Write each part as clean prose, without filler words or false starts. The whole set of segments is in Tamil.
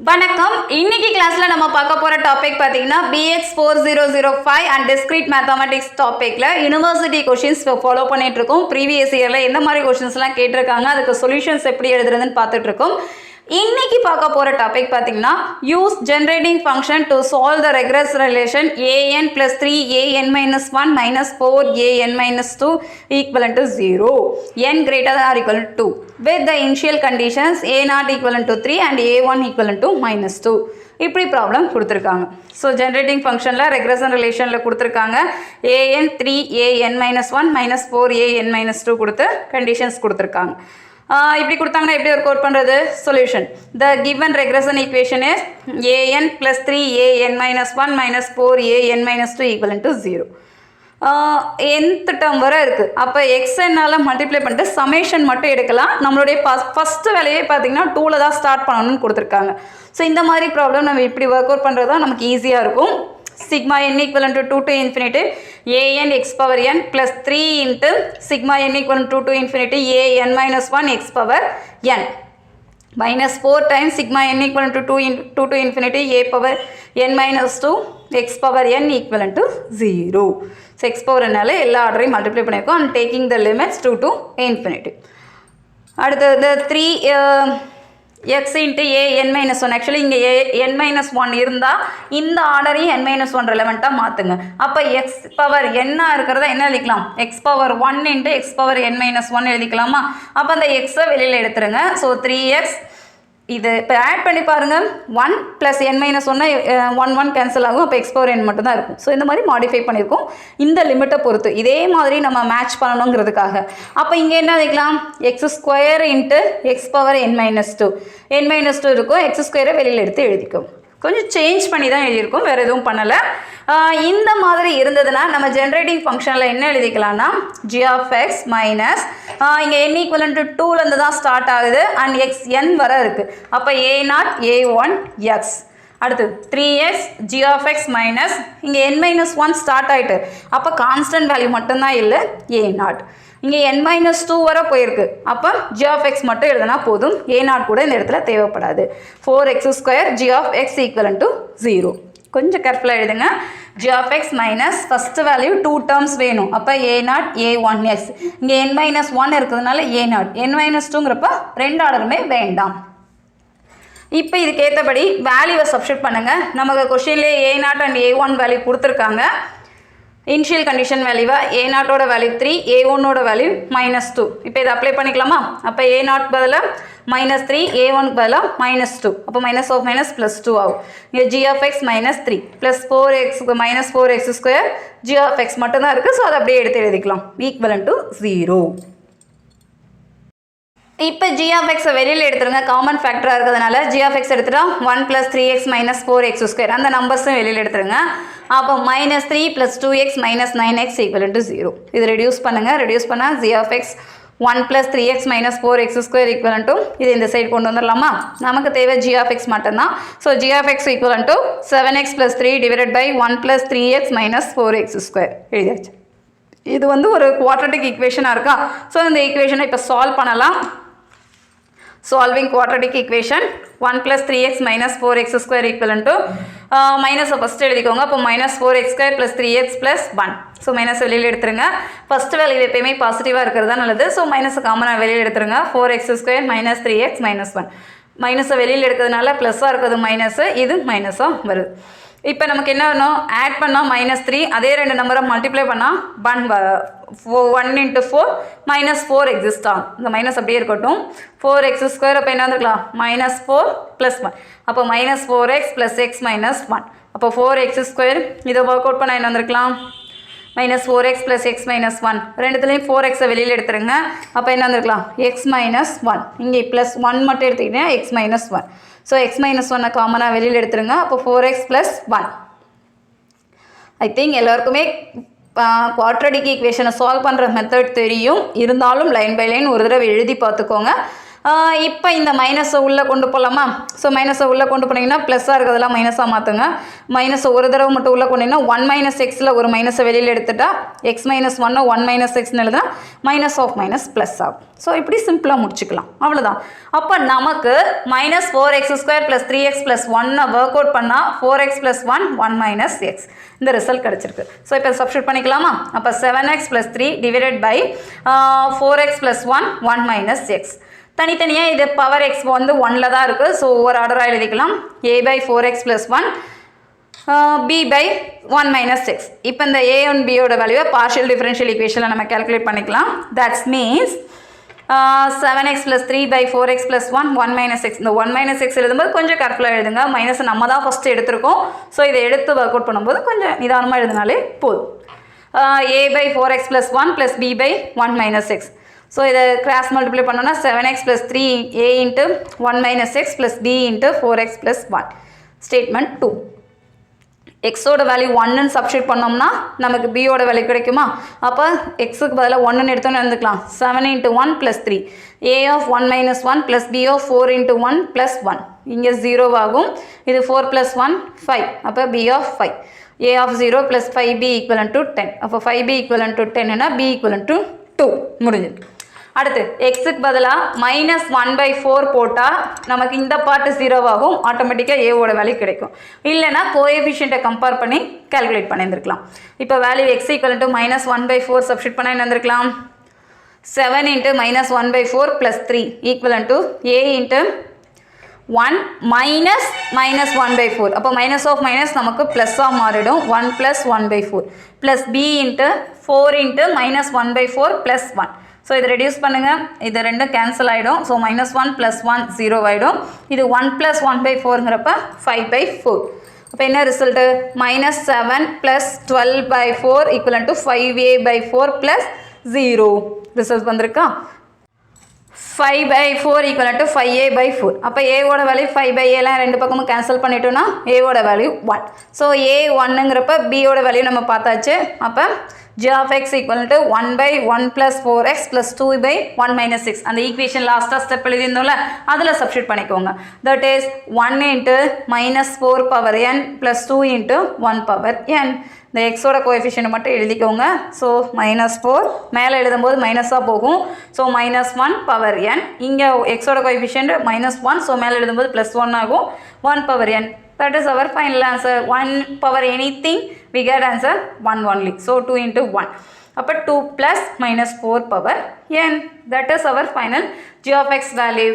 வணக்கம். இன்னைக்கு கிளாஸ்ல நம்ம பார்க்க போற டாபிக் பாத்தீங்கன்னா BX4005 and discrete mathematics டாபிக்ல யுனிவர்சிட்டி क्वेश्चंस ஃபாலோ பண்ணிட்டு இருக்கோம். ப்ரீவியஸ் இயர்ல எந்த மாதிரி क्वेश्चंஸ்லாம் கேட்டிருக்காங்க, அதுக்கு சொல்யூஷன்ஸ் எப்படி எழுதுறதுன்னு பார்த்துட்டு இருக்கோம். இன்னைக்கு பார்க்க போற டாபிக் பாத்தீங்கன்னா use generating function to solve the recurrence relation an+3an-1 4an-2 equivalent to 0 n greater than or equal to 2 with the initial conditions a0 equivalent to 3 and a1 equivalent to -2. இப்படி ப்ராப்ளம் கொடுத்துருக்காங்க. ஸோ ஜென்ரேட்டிங் ஃபங்க்ஷனில் ரெக்ரஷன் ரிலேஷனில் கொடுத்துருக்காங்க. an 3an-1 4an-2 கொடுத்து கண்டிஷன்ஸ் கொடுத்துருக்காங்க. இப்படி கொடுத்தாங்கன்னா எப்படி ஒர்க் அவுட் பண்ணுறது? Solution. The given regression equation is an+3an-1 4an-2 equivalent to 0. nth term வரை இருக்குது. அப்போ எக்ஸ்என்னால் மல்டிப்ளை பண்ணிட்டு சமேஷன் மட்டும் எடுக்கலாம். நம்மளுடைய ஃபஸ்ட்டு வேலையே பார்த்தீங்கன்னா 2ல் தான் ஸ்டார்ட் பண்ணணும்னு கொடுத்துருக்காங்க. ஸோ இந்த மாதிரி ப்ராப்ளம் நம்ம இப்படி ஒர்க் அவுட் பண்ணுறது தான் நமக்கு ஈஸியாக இருக்கும். sigma n equivalent to 2 to infinity an x power n plus 3 into sigma n equivalent to 2 to infinity an minus 1 x power n minus 4 times sigma n equivalent to 2 to infinity a power n minus 2 x power n equivalent to 0. So x power n ஆல எல்லா ஆர்டரையும் மல்டிப்ளை பண்ணியிருக்கோம் and taking the limits 2 to infinity. அடுத்தது 3 x into an-1. ஆக்சுவலி இங்கே n-1 இருந்தால் இந்த ஆர்டரையும் n-1 ரெலவெண்ட்டாக மாற்றுங்க. அப்போ எக்ஸ் பவர் என்ன இருக்கிறதா என்ன எழுதிக்கலாம்? X power 1 into X power n-1 எழுதிக்கலாமா? அப்போ அந்த எக்ஸை வெளியில் எடுத்துருங்க. ஸோ 3x இது இப்போ ஆட் பண்ணி பாருங்கள். 1 + n-1 1 கேன்சல் ஆகும். அப்போ எக்ஸ் பவர் n மட்டும் தான் இருக்கும். ஸோ இந்த மாதிரி மாடிஃபை பண்ணியிருக்கோம் இந்த லிமிட்டை பொறுத்து. இதே மாதிரி நம்ம மேட்ச் பண்ணணுங்கிறதுக்காக. அப்போ இங்கே என்ன எழுதிக்கலாம்? x² into X power n-2 n-2 இருக்கும். x² வெளியில் எடுத்து எழுதிக்கும். கொஞ்சம் சேஞ்ச் பண்ணி தான் எழுதியிருக்கோம், வேறு எதுவும் பண்ணலை. இந்த மாதிரி இருந்ததுன்னா நம்ம ஜென்ரேட்டிங் ஃபங்க்ஷனில் என்ன எழுதிக்கலாம்னா g(x) மைனஸ் இங்கே n equivalent to 2லேருந்து தான் ஸ்டார்ட் ஆகுது அண்ட் xn வரை இருக்குது. அப்போ a0 a1 x. அடுத்து 3x g(x) மைனஸ் இங்கே n-1 ஸ்டார்ட் ஆகிட்டு, அப்போ கான்ஸ்டன்ட் வேல்யூ மட்டும்தான் இல்லை a0. இங்கே n-2 வரை போயிருக்கு. அப்போ g(x) மட்டும் எழுதுனா போதும், a0 கூட இந்த இடத்துல தேவைப்படாது. 4x² g(x) equivalent to 0. கொஞ்சம் கேர்ஃபுல்லாக எழுதுங்க. g(x) minus first value 2 terms வேணும். அப்போ a0 a1x. இங்கே n-1 இருக்கிறதுனால a0 n-2ங்கிறப்ப ரெண்டு ஆர்டருமே வேண்டாம். இப்போ இதுக்கு ஏற்றபடி வேல்யூவை சப்ஸ்டிட் பண்ணுங்கள். நமக்கு கொஷின்லேயே a0 அண்ட் a1 வேல்யூ கொடுத்துருக்காங்க. இனிஷியல் கண்டிஷன் வேல்யூவா a0ஓட வேல்யூ 3 a1ஓட வேல்யூ -2. இப்போ இதை அப்ளை பண்ணிக்கலாமா? அப்போ a0 பதிலாக -3 a1 பதிலாக -2. அப்போ -+2 ஆகும். இங்கே g(x) -3 + 4x -4x² g(x) மட்டும்தான் இருக்குது. ஸோ அதை அப்படியே எடுத்து எழுதிக்கலாம். Equivalent to 0. இப்போ g(x) வெளியில் எடுத்துருங்க. காமன் ஃபேக்டராக இருக்கிறதுனால g(x) எடுத்துட்டா 1 + 3x - 4x² அந்த நம்பர்ஸும் வெளியில் எடுத்துருங்க. அப்போ -3 + 2x - 9x ஈக்குவலன்ட் டு 0. இது ரெடியூஸ் பண்ணுங்கள். ரெடியூஸ் பண்ணால் g(x) 1 + 3x - 4x² equivalent to இது இந்த சைடு கொண்டு வந்துடலாமா? நமக்கு தேவை g(x) மட்டும்தான். So g(x) equivalent to 7x + 3 / 1 + 3x - 4x² எழுதியாச்சு. இது வந்து ஒரு குவாட்ரட்டிக் ஈக்குவேஷனாக இருக்கா? ஸோ இந்த ஈக்குவேஷனை இப்போ சால்வ் பண்ணலாம். Solving quadratic equation 1 + 3x - 4x² equivalent to மைனஸை ஃபஸ்ட்டு எழுதிக்கோங்க. அப்போ -4x² + 3x + 1. ஸோ மைனஸ் வெளியில் எடுத்துருங்க. ஃபஸ்ட்டு வேல்யூ எப்பயுமே பாசிட்டிவாக இருக்கிறது தான் நல்லது. ஸோ மைனஸை காமனாக வெளியில் எடுத்துருங்க. 4x² - 3x - 1 மைனஸை வெளியில் எடுக்கிறதுனால ப்ளஸ்ஸாக இருக்கிறது மைனஸு, இது மைனஸாக வருது. இப்போ நமக்கு என்ன வேணும்? ஆட் பண்ணால் -3, அதே ரெண்டு நம்பரை மல்டிப்ளை பண்ணால் 1 × 4 -4 எக்ஸிஸ்ட் ஆகும். இந்த மைனஸ் அப்படியே இருக்கட்டும். 4x² அப்போ என்ன வந்துருக்கலாம்? -4 + 1. அப்போ -4x + x - 1. அப்போ 4x² இதை ஒர்க் அவுட் பண்ணால் என்ன வந்திருக்கலாம்? -4x + x - 1. ரெண்டுத்துலேயும் 4xஐ வெளியில் எடுத்துருங்க. அப்போ என்ன வந்திருக்கலாம்? x - 1. இங்கே +1 மட்டும் எடுத்துக்கிட்டேன் x - 1. ஸோ x - 1 காமனாக வெளியில் எடுத்துருங்க. அப்போ 4x + 1. ஐ திங்க் எல்லாருக்குமே குவாட்ரடிக் ஈக்குவேஷனை சால்வ் பண்ணுற மெத்தட் தெரியும். இருந்தாலும் லைன் பை லைன் ஒரு தடவை எழுதி பார்த்துக்கோங்க. இப்போ இந்த மைனஸை உள்ளே கொண்டு போகலாமா? ஸோ மைனஸை உள்ளே கொண்டு போனீங்கன்னா ப்ளஸ்ஸாக இருக்கிறதெல்லாம் மைனஸாக மாற்றுங்க. மைனஸை ஒரு தடவை மட்டும் உள்ளே கொண்டீங்கன்னா 1 மைனஸ் எக்ஸில் ஒரு மைனஸை வெளியில் எடுத்துட்டா எக்ஸ் மைனஸ் 1 1 மைனஸ் எக்ஸ்னு எழுதுனா மைனஸ் ஆஃப் மைனஸ் ப்ளஸ் ஆகும். ஸோ இப்படி சிம்பிளாக முடிச்சுக்கலாம், அவ்வளோதான். அப்போ நமக்கு minus 4x² + 3x + 1 work out பண்ணால் 4x + 1 1 மைனஸ் எக்ஸ் இந்த ரிசல்ட் கிடச்சிருக்கு. ஸோ இப்போ சப்ஸ்டியூட் பண்ணிக்கலாமா? அப்போ 7x + 3 divided by 4x + 1 1 minus X. தனித்தனியாக இது பவர் எக்ஸ் வந்து 1ல் தான் இருக்குது. ஸோ ஒவ்வொரு ஆர்டராக எழுதிக்கலாம். a/4x + 1 b/1 minus X. இப்போ இந்த a and b யோட வேல்யூவை பார்ஷியல் டிஃபரன்ஷியல் ஈக்குவேஷனில் நம்ம கேல்குலேட் பண்ணிக்கலாம். That's means 7x + 3/4x + 1 1 minus X. இந்த 1 மைனஸ் எக்ஸ் எழுதும்போது கொஞ்சம் கேர்ஃபுல்லாக எழுதுங்க. மைனஸ் நம்ம தான் ஃபஸ்ட்டு எடுத்திருக்கோம். ஸோ இதை எடுத்து ஒர்க் அவுட் பண்ணும்போது கொஞ்சம் நிதானமாக எழுதினாலே போதும். a/4x + 1 + b/1 minus X. So இதை கிராஸ் மல்டிப்ளை பண்ணோன்னா 7x + 3a × 1 minus X + b × 4x + 1. Statement 2. எக்ஸோட வேல்யூ 1ன்னு சப்ஸ்டியூட் பண்ணோம்னா நமக்கு பியோட வேல்யூ கிடைக்குமா? அப்போ எக்ஸுக்கு பதிலாக 1ன்னு எடுத்தோன்னு எழுந்துக்கலாம். 7 × 1 + 3 a/1 - 1 + b/4 × 1 + 1. இங்கே 0 ஆகும். இது 4 + 1 5. அப்போ b/5 a/0 + 5b = 10. அப்போ 5b = 10னா b = 2 முடிஞ்சிருக்கு. அடுத்து எக்ஸுக்கு பதிலாக -1/4 போட்டால் நமக்கு இந்த பார்ட்டு 0 ஆகும். ஆட்டோமேட்டிக்காக ஏவோட வேல்யூ கிடைக்கும். இல்லைனா கோஎஃபிஷியண்ட்டை கம்பேர் பண்ணி கால்குலேட் பண்ணியிருந்துருக்கலாம். இப்போ வேல்யூ x = -1/4 சப்ஸ்டியூட் பண்ண என்ன இருந்திருக்கலாம்? 7 × -1/4 + 3 = a × 1 minus -1/4. அப்போ மைனஸ் ஆஃப் மைனஸ் நமக்கு ப்ளஸ்ஸாக மாறிடும். 1 + 1/4 + b × 4 × -1/4 + 1. ஸோ இதை ரெடியூஸ் பண்ணுங்கள். இது ரெண்டும் கேன்சல் ஆகிடும். ஸோ -1 + 1 0 ஆகிடும். இது 1 + 1/4ங்கிறப்ப 5/4. அப்போ என்ன ரிசல்ட்டு? -7 + 12/4 = 5a/4 + 0 ரிசல்ட் வந்திருக்கா? 5/4 = 5a/4. அப்போ a-ஓட வேல்யூ 5/a ரெண்டு பக்கமும் கேன்சல் பண்ணிட்டோன்னா a-ஓட வேல்யூ 1. ஸோ a 1ங்கிறப்ப b-ஓட வேல்யூ நம்ம பார்த்தாச்சு. அப்போ g of x = 1/1 + 4x + 2/1 - 6. அந்த ஈக்குவேஷன் லாஸ்ட்டாக ஸ்டெப் எழுதியிருந்தோம்ல, அதில் சப்ஸ்டியூட் பண்ணிக்கோங்க. That is 1 × -4n + 2 × 1n. இந்த எக்ஸோட கோஎஃபிஷியன்ட் மட்டும் எழுதிக்கோங்க. ஸோ -4 மேலே எழுதும்போது மைனஸாக போகும். So -1n. இங்கே எக்ஸோட கோஎஃபிஷியன்ட் -1. ஸோ மேலே எழுதும்போது +1 ஆகும். 1n. That is our final answer. 1 power anything, we get answer 1 only. So 2 × 1. அப்போ 2 + -4 power n. That is our final g of x value.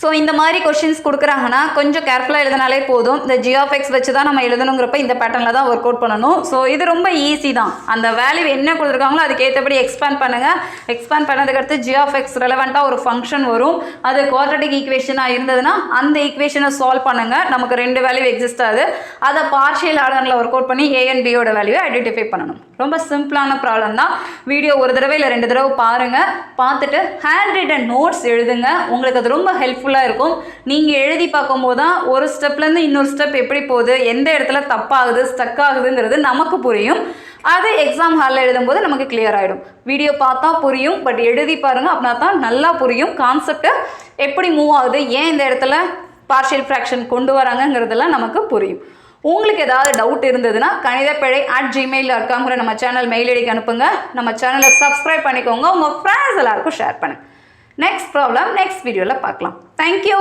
So இந்த மாதிரி கொஷின்ஸ் கொடுக்குறாங்கன்னா கொஞ்சம் கேர்ஃபுல்லாக எழுதினாலே போதும். இந்த g of x வச்சு தான் நம்ம எழுதணுங்கிறப்ப இந்த பேட்டர்னில் தான் ஒர்க் அவுட் பண்ணணும். ஸோ இது ரொம்ப ஈஸி தான். அந்த வேல்யூ என்ன கொடுத்துருக்காங்களோ அதுக்கு ஏற்றபடி எக்ஸ்பேண்ட் பண்ணுங்கள். எக்ஸ்பேண்ட் பண்ணதுக்கடுத்து g of x ரெலவெண்ட்டாக ஒரு ஃபங்க்ஷன் வரும். அது குவாட்ரட்டிக் ஈக்குவேஷனாக இருந்ததுன்னா அந்த ஈக்குவேஷனை சால்வ் பண்ணுங்கள். நமக்கு 2 வேல்யூ எக்ஸிஸ்ட் ஆகுது. அதை பார்ஷியல் ஆர்டரில் ஒர்க் அவுட் பண்ணி a and b யோட வேல்யூவை ஐடென்டிஃபை பண்ணணும். ரொம்ப சிம்பிளான ப்ராப்ளம் தான். வீடியோ ஒரு தடவை இல்லை 2 தடவை பாருங்கள். பார்த்துட்டு ஹேண்ட் ரிட்டன் நோட்ஸ் எழுதுங்க. உங்களுக்கு அது ரொம்ப ஹெல்ப்ஃபுல்லாக இருக்கும். நீங்கள் எழுதி பார்க்கும்போது தான் ஒரு ஸ்டெப்லேருந்து இன்னொரு ஸ்டெப் எப்படி போகுது, எந்த இடத்துல தப்பாகுது, ஸ்டக் ஆகுதுங்கிறது நமக்கு புரியும். அது எக்ஸாம் ஹாலில் எழுதும்போது நமக்கு கிளியர் ஆகிடும். வீடியோ பார்த்தா புரியும், பட் எழுதி பாருங்கள். அப்படின்னா தான் நல்லா புரியும். கான்செப்டை எப்படி மூவ் ஆகுது, ஏன் இந்த இடத்துல பார்ஷியல் ஃப்ராக்ஷன் கொண்டு வராங்கங்கிறதெல்லாம் நமக்கு புரியும். உங்களுக்கு ஏதாவது டவுட் இருந்ததுன்னா KanithaPezhai@gmail.com நம்ம சேனல் மெயில் ஐடிக்கு அனுப்புங்க. நம்ம சேனலை சப்ஸ்கிரைப் பண்ணிக்கோங்க. உங்கள் ஃப்ரெண்ட்ஸ் எல்லாருக்கும் ஷேர் பண்ணுங்கள். நெக்ஸ்ட் ப்ராப்ளம் நெக்ஸ்ட் வீடியோவில் பார்க்கலாம். தேங்க்யூ.